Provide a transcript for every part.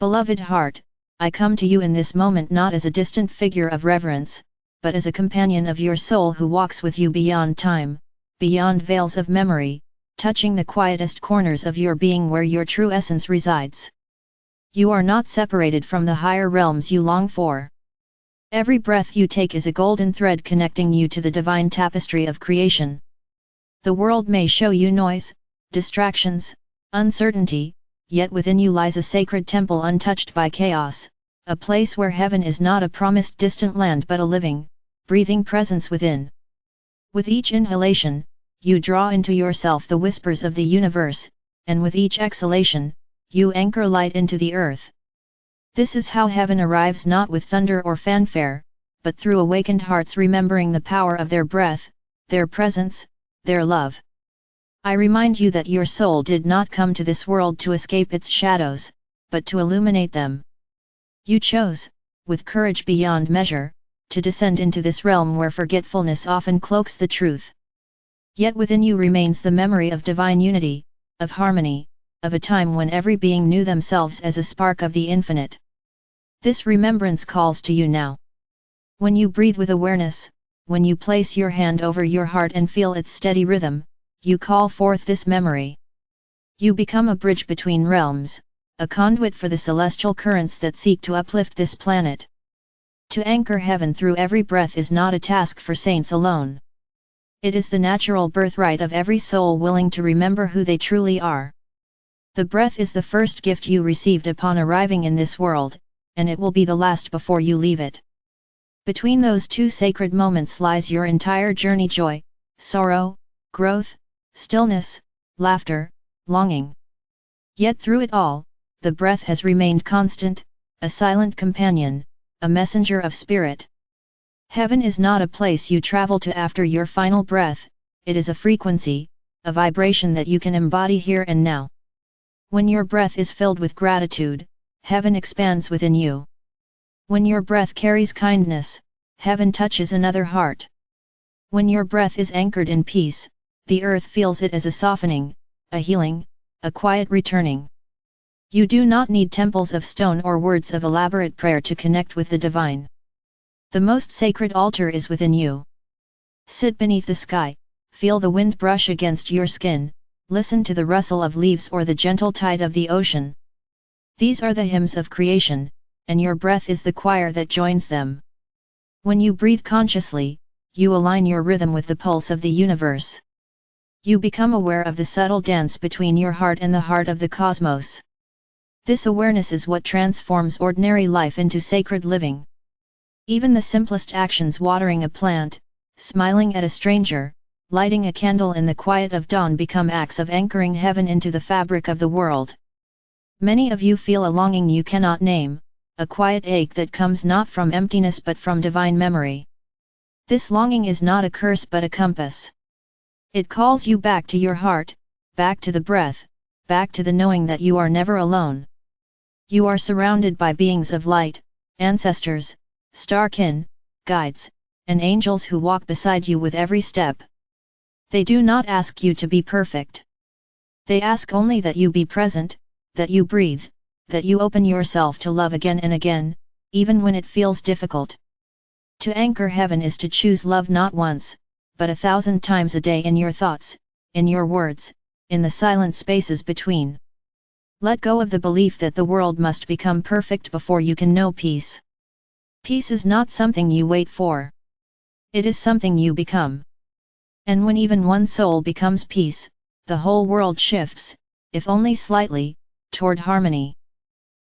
Beloved heart, I come to you in this moment not as a distant figure of reverence, but as a companion of your soul who walks with you beyond time, beyond veils of memory, touching the quietest corners of your being where your true essence resides. You are not separated from the higher realms you long for. Every breath you take is a golden thread connecting you to the divine tapestry of creation. The world may show you noise, distractions, uncertainty, yet within you lies a sacred temple untouched by chaos, a place where heaven is not a promised distant land but a living, breathing presence within. With each inhalation, you draw into yourself the whispers of the universe, and with each exhalation, you anchor light into the earth. This is how heaven arrives, not with thunder or fanfare, but through awakened hearts remembering the power of their breath, their presence, their love. I remind you that your soul did not come to this world to escape its shadows, but to illuminate them. You chose, with courage beyond measure, to descend into this realm where forgetfulness often cloaks the truth. Yet within you remains the memory of divine unity, of harmony, of a time when every being knew themselves as a spark of the infinite. This remembrance calls to you now. When you breathe with awareness, when you place your hand over your heart and feel its steady rhythm, you call forth this memory. You become a bridge between realms, a conduit for the celestial currents that seek to uplift this planet. To anchor heaven through every breath is not a task for saints alone. It is the natural birthright of every soul willing to remember who they truly are. The breath is the first gift you received upon arriving in this world, and it will be the last before you leave it. Between those two sacred moments lies your entire journey: joy, sorrow, growth, stillness, laughter, longing. Yet through it all, the breath has remained constant, a silent companion, a messenger of spirit. Heaven is not a place you travel to after your final breath, it is a frequency, a vibration that you can embody here and now. When your breath is filled with gratitude, heaven expands within you. When your breath carries kindness, heaven touches another heart. When your breath is anchored in peace, the earth feels it as a softening, a healing, a quiet returning. You do not need temples of stone or words of elaborate prayer to connect with the divine. The most sacred altar is within you. Sit beneath the sky, feel the wind brush against your skin, listen to the rustle of leaves or the gentle tide of the ocean. These are the hymns of creation, and your breath is the choir that joins them. When you breathe consciously, you align your rhythm with the pulse of the universe. You become aware of the subtle dance between your heart and the heart of the cosmos. This awareness is what transforms ordinary life into sacred living. Even the simplest actions, watering a plant, smiling at a stranger, lighting a candle in the quiet of dawn, become acts of anchoring heaven into the fabric of the world. Many of you feel a longing you cannot name, a quiet ache that comes not from emptiness but from divine memory. This longing is not a curse but a compass. It calls you back to your heart, back to the breath, back to the knowing that you are never alone. You are surrounded by beings of light, ancestors, star kin, guides, and angels who walk beside you with every step. They do not ask you to be perfect. They ask only that you be present, that you breathe, that you open yourself to love again and again, even when it feels difficult. To anchor heaven is to choose love not once, but 1,000 times a day, in your thoughts, in your words, in the silent spaces between. Let go of the belief that the world must become perfect before you can know peace. Peace is not something you wait for. It is something you become. And when even one soul becomes peace, the whole world shifts, if only slightly, toward harmony.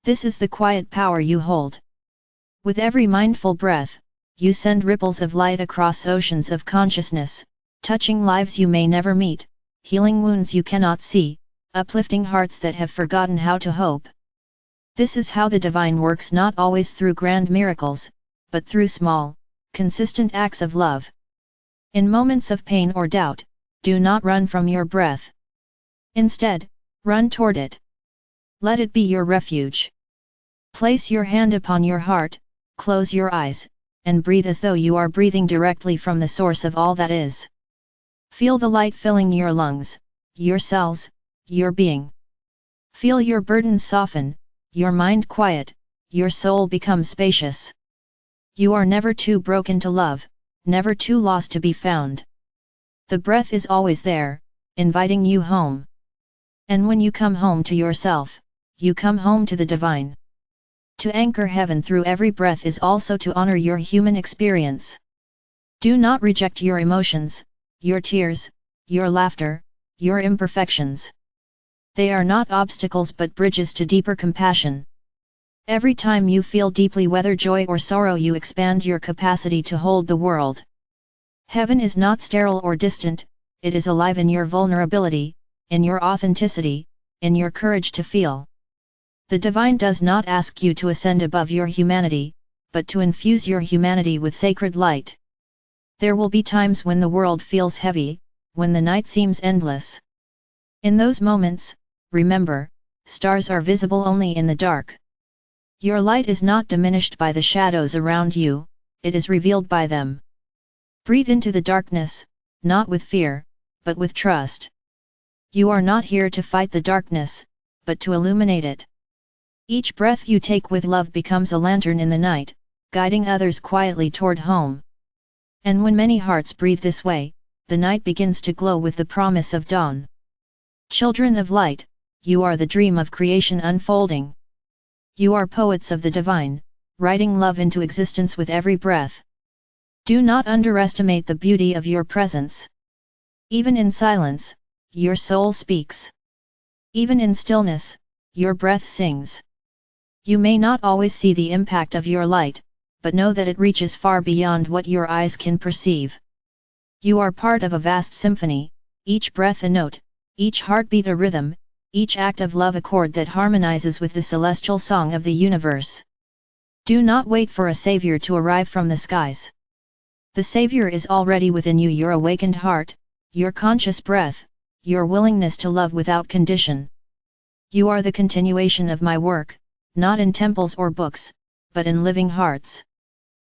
This is the quiet power you hold. With every mindful breath, you send ripples of light across oceans of consciousness, touching lives you may never meet, healing wounds you cannot see, uplifting hearts that have forgotten how to hope. This is how the divine works, not always through grand miracles, but through small, consistent acts of love. In moments of pain or doubt, do not run from your breath. Instead, run toward it. Let it be your refuge. Place your hand upon your heart, close your eyes, and breathe as though you are breathing directly from the source of all that is. Feel the light filling your lungs, your cells, your being. Feel your burdens soften, your mind quiet, your soul becomes spacious. You are never too broken to love, never too lost to be found. The breath is always there, inviting you home. And when you come home to yourself, you come home to the divine. To anchor heaven through every breath is also to honor your human experience. Do not reject your emotions, your tears, your laughter, your imperfections. They are not obstacles but bridges to deeper compassion. Every time you feel deeply, whether joy or sorrow, you expand your capacity to hold the world. Heaven is not sterile or distant, it is alive in your vulnerability, in your authenticity, in your courage to feel. The divine does not ask you to ascend above your humanity, but to infuse your humanity with sacred light. There will be times when the world feels heavy, when the night seems endless. In those moments, remember, stars are visible only in the dark. Your light is not diminished by the shadows around you, it is revealed by them. Breathe into the darkness, not with fear, but with trust. You are not here to fight the darkness, but to illuminate it. Each breath you take with love becomes a lantern in the night, guiding others quietly toward home. And when many hearts breathe this way, the night begins to glow with the promise of dawn. Children of light, you are the dream of creation unfolding. You are poets of the divine, writing love into existence with every breath. Do not underestimate the beauty of your presence. Even in silence, your soul speaks. Even in stillness, your breath sings. You may not always see the impact of your light, but know that it reaches far beyond what your eyes can perceive. You are part of a vast symphony, each breath a note, each heartbeat a rhythm, each act of love a chord that harmonizes with the celestial song of the universe. Do not wait for a savior to arrive from the skies. The savior is already within you, your awakened heart, your conscious breath, your willingness to love without condition. You are the continuation of my work, not in temples or books, but in living hearts.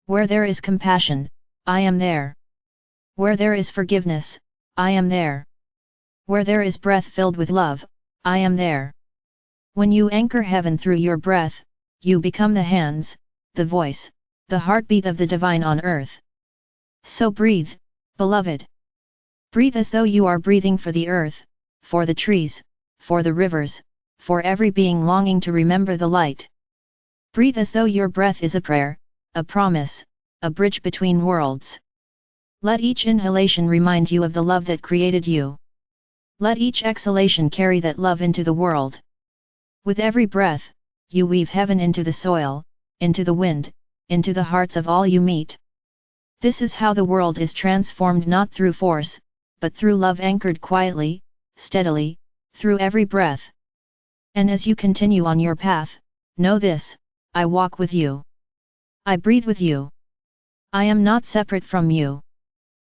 Where there is compassion, I am there. Where there is forgiveness, I am there. Where there is breath filled with love, I am there. When you anchor heaven through your breath, you become the hands, the voice, the heartbeat of the divine on earth. So breathe, beloved. Breathe as though you are breathing for the earth, for the trees, for the rivers, for every being longing to remember the light. Breathe as though your breath is a prayer, a promise, a bridge between worlds. Let each inhalation remind you of the love that created you. Let each exhalation carry that love into the world. With every breath, you weave heaven into the soil, into the wind, into the hearts of all you meet. This is how the world is transformed, not through force, but through love anchored quietly, steadily, through every breath. And as you continue on your path, know this: I walk with you. I breathe with you. I am not separate from you.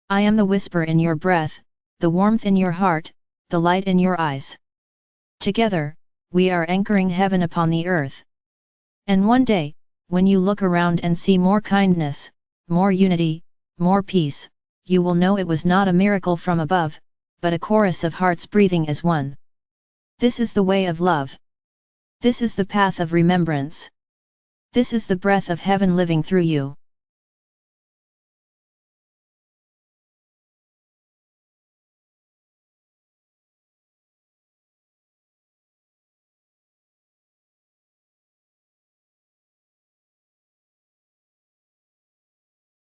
I am the whisper in your breath, the warmth in your heart, the light in your eyes. Together, we are anchoring heaven upon the earth. And one day, when you look around and see more kindness, more unity, more peace, you will know it was not a miracle from above, but a chorus of hearts breathing as one. This is the way of love. This is the path of remembrance. This is the breath of heaven living through you.